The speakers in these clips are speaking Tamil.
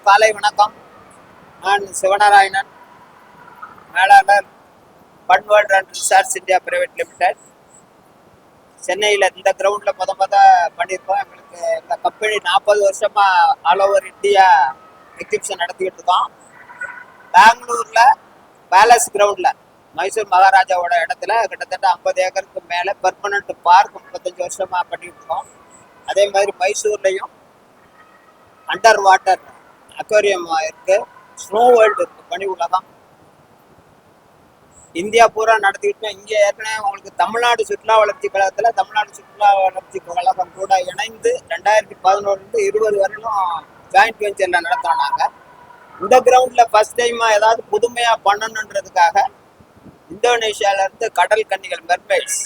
காலை வணக்கம். நான் சிவநாராயணன், மேலாளர் Fun World and resorts India private limited. சென்னையில் இந்த கிரவுண்டில் முத பண்ணியிருக்கோம். எங்களுக்கு இந்த கம்பெனி 40 வருஷமா ஆல் ஓவர் இந்தியா எக்ஸிபிஷன் நடத்திக்கிட்டு இருக்கோம். பெங்களூரில் பேலஸ் கிரவுண்டில் மைசூர் மகாராஜாவோட இடத்துல கிட்டத்தட்ட 50 ஏக்கருக்கு மேலே பெர்மனண்ட் பார்க் 35 வருஷமா பண்ணிட்டு இருக்கோம். அதே மாதிரி மைசூர்லையும் அண்டர் வாட்டர் அக்வேரியம் இருக்கு, ஸ்னோ வேர்ல்டு இருக்கு, பனி உலகம். இந்தியா பூரா நடத்திக்கிட்டோம். இங்கே ஏற்கனவே உங்களுக்கு தமிழ்நாடு சுற்றுலா வளர்ச்சி கழகத்தில் தமிழ்நாடு சுற்றுலா வளர்ச்சி கழகம் கூட இணைந்து 2011 20 வரையிலும் ஜாயிண்ட் வெஞ்சரில் நடத்தோம். நாங்கள் இந்த கிரவுண்டில் ஃபர்ஸ்ட் டைமாக ஏதாவது புதுமையாக பண்ணணுன்றதுக்காக இந்தோனேஷியாவிலேருந்து கடல் கன்னிகள் மெர்மைட்ஸ்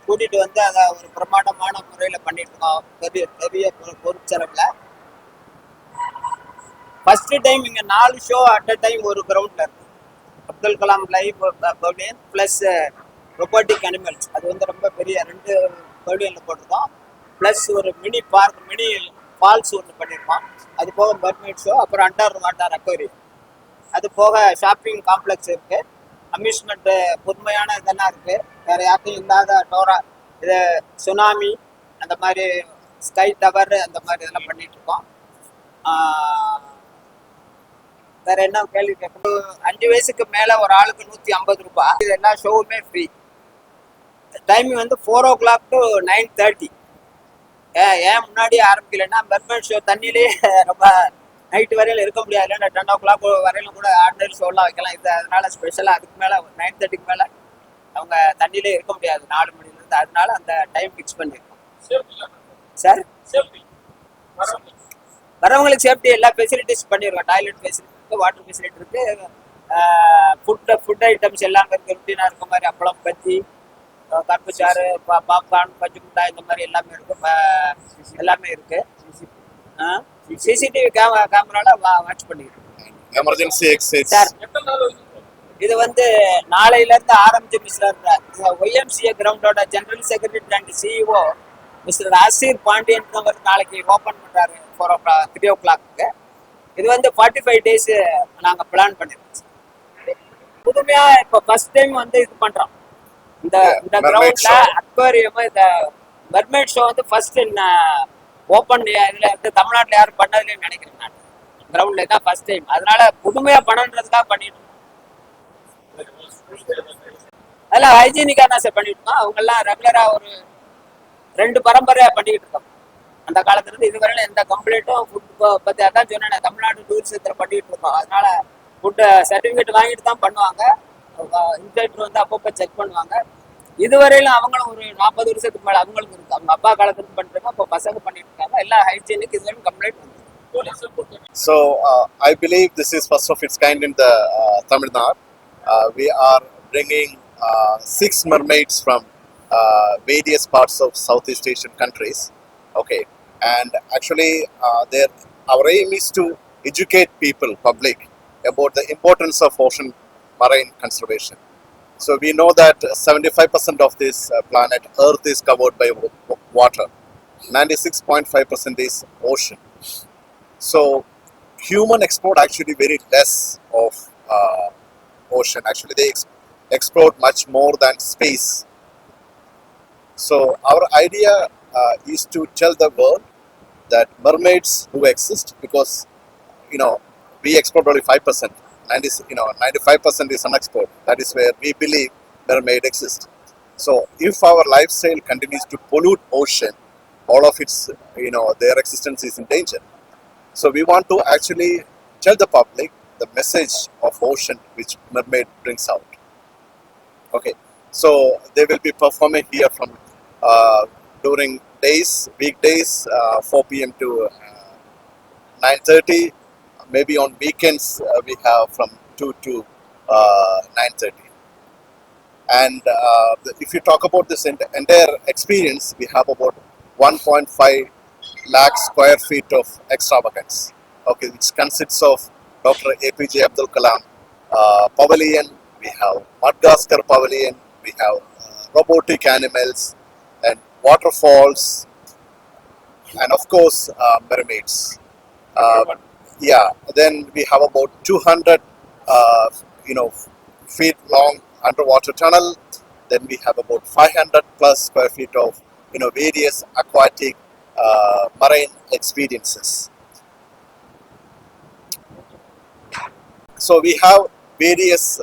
கூட்டிகிட்டு வந்து அதை ஒரு பிரமாண்டமான முறையில் பண்ணிட்டு இருக்கோம். பெரிய பெரிய பொருட்செலவில் ஃபர்ஸ்ட் டைம் இங்கே 4 ஷோ அட் அ டைம் ஒரு கிரவுண்டில் இருக்கு. Abdul Kalam live Pavilion plus robotic animals, அது வந்து ரொம்ப பெரிய 2 பவிலியனில் போட்டிருக்கோம். ப்ளஸ் ஒரு மினி பார்க், மினி ஃபால்ஸ் ஒன்று பண்ணியிருக்கோம். அது போக மெர்மைட் ஷோ, அப்புறம் அண்டர் வாட்டர் அக்வேரியம், அது போக ஷாப்பிங் காம்ப்ளெக்ஸ் இருக்குது, அம்யூஸ்மெண்ட்டு புதுமையான இதெல்லாம் இருக்குது. வேறு யாருக்கும் இல்லாத டோரா, இது சுனாமி, அந்த மாதிரி ஸ்கை டவர், அந்த மாதிரி இதெல்லாம் பண்ணிகிட்ருக்கோம். வேற என்ன கேள்வி கேட்கணும்? 5 வயசுக்கு மேல ஒரு ஆளுக்கு 150 ரூபாய். இது எல்லா ஷோவுமே ஃப்ரீ. டைமிங் வந்து 4 o'clock to 9:30. ஏன் முன்னாடி ஆரம்பிக்கலைன்னா மெர்மைட் ஷோ தண்ணியிலேயே ரொம்ப நைட்டு வரையில இருக்க முடியாது. 10 o'clock வரையிலும் கூட ஆர்டினரி ஷோலாம் வைக்கலாம். இது அதனால ஸ்பெஷலாக அதுக்கு மேலே 9:30க்கு மேலே அவங்க தண்ணியிலே இருக்க முடியாது 4 மணிலேருந்து. அதனால அந்த டைம் ஃபிக்ஸ் பண்ணியிருக்கோம். சார், வரவங்களுக்கு சேஃப்டி எல்லா ஃபெசிலிட்டிஸ் பண்ணியிருக்கோம். டாய்லெட் ஃபெசிலிட்டி இருக்குது, வாட்டர் ஃபெசிலிட்டி இருக்குது, ஃபுட் ஐட்டம்ஸ் எல்லாமே இருக்குது. ருட்டீனாக இருக்க மாதிரி அப்பளம், பஜ்ஜி, கருப்புச்சாறு, பாப்கார்ன், பஞ்சு முட்டாய், இந்த மாதிரி எல்லாமே இருக்குது. எல்லாமே இருக்குது. சிசிடிவி கேமரால வாட்ச் பண்ணிக்கிறோம். எமர்ஜென்சி எக்ஸிட் சார், இது வந்து நாளையிலேருந்து ஆரம்பிச்சு மிஸ்டர் ஒய்எம்சிஏ கிரவுண்டோட general secretary and CEO mister Asir Pandian நாளைக்கு ஓப்பன் பண்ணுறாரு 3 o'clock. இது வந்து 45 days நாங்கள் பிளான் பண்ணிருக்கோம். புதுமையாக இப்போ ஃபர்ஸ்ட் டைம் வந்து இது பண்ணுறோம். இந்த கிரவுண்ட்ல அக்வேரியம், இந்த மெர்மைட் ஷோ வந்து ஃபர்ஸ்ட் ஓப்பன் இதில் வந்து தமிழ்நாட்டில் யாரும் பண்ணதுலேன்னு நினைக்கிறேன். நான் கிரவுண்ட்ல தான் ஃபர்ஸ்ட் டைம். அதனால புதுமையாக பண்ணணுன்றதுக்காக பண்ணிட்டு அதெல்லாம் ஹைஜீனிக்காக தான் சார் பண்ணிட்டு இருக்கோம். அவங்கெல்லாம் ரெகுலராக ஒரு 2 பரம்பரையாக பண்ணிக்கிட்டு இருக்கோம். அந்த காலத்துலேருந்து இதுவரையிலும் எந்த கம்ப்ளைண்ட்டும் ஃபுட் பற்றி அதான் சொன்னேன். தமிழ்நாடு டூரிசத்தில் பண்ணிட்டு இருக்கோம். அதனால ஃபுட்டு சர்டிஃபிகேட் வாங்கிட்டு தான் பண்ணுவாங்க. இன்ஸ்பெக்டர் வந்து அப்பப்போ செக் பண்ணுவாங்க. இதுவரையிலும் அவங்களும் ஒரு 40 வருஷத்துக்கு மேலே அவங்களுக்கு இருக்கு. அவங்க அப்பா காலத்துக்கு பண்ணிருக்காங்க, இப்போ பசங்க பண்ணிட்டு இருக்காங்க. எல்லா ஹைஜீனுக்கு இதுவரையும் கம்ப்ளைண்ட் வந்து. So I believe this is first of its kind in the Tamil Nadu. We are bringing 6 mermaids from various parts of Southeast Asian countries. Okay, and actually our aim is to educate people, public, about the importance of ocean marine conservation. So we know that 75% of this planet Earth is covered by water. 96.5% is ocean. So human export actually very less of ocean. Actually they explore much more than space. So our idea is to tell the world that mermaids do exist, because we export only 5%, and 95% is unexplored. That is where we believe mermaid exists. So if our lifestyle continues to pollute ocean, all of its their existence is in danger. So we want to actually tell the public the message of ocean which mermaid brings out. Okay, so they will be performing here from during weekdays 4 p.m. to 9:30. Maybe on weekends we have from 2 to 9:30. And if you talk about this entire experience, we have about 1.5 lakh square feet of extravagance, okay, which consists of Dr. APJ Abdul Kalam Pavilion, we have Madagascar Pavilion, we have robotic animals and waterfalls, and of course mermaids. Yeah, then we have about 200 feet long underwater tunnel. Then we have about 500 plus square feet of various aquatic marine experiences. So we have various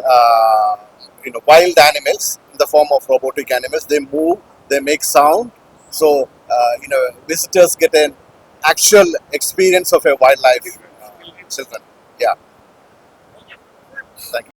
wild animals in the form of robotic animals. They move, they make sound. So visitors get an actual experience of a wildlife. Children, yeah. Thank you.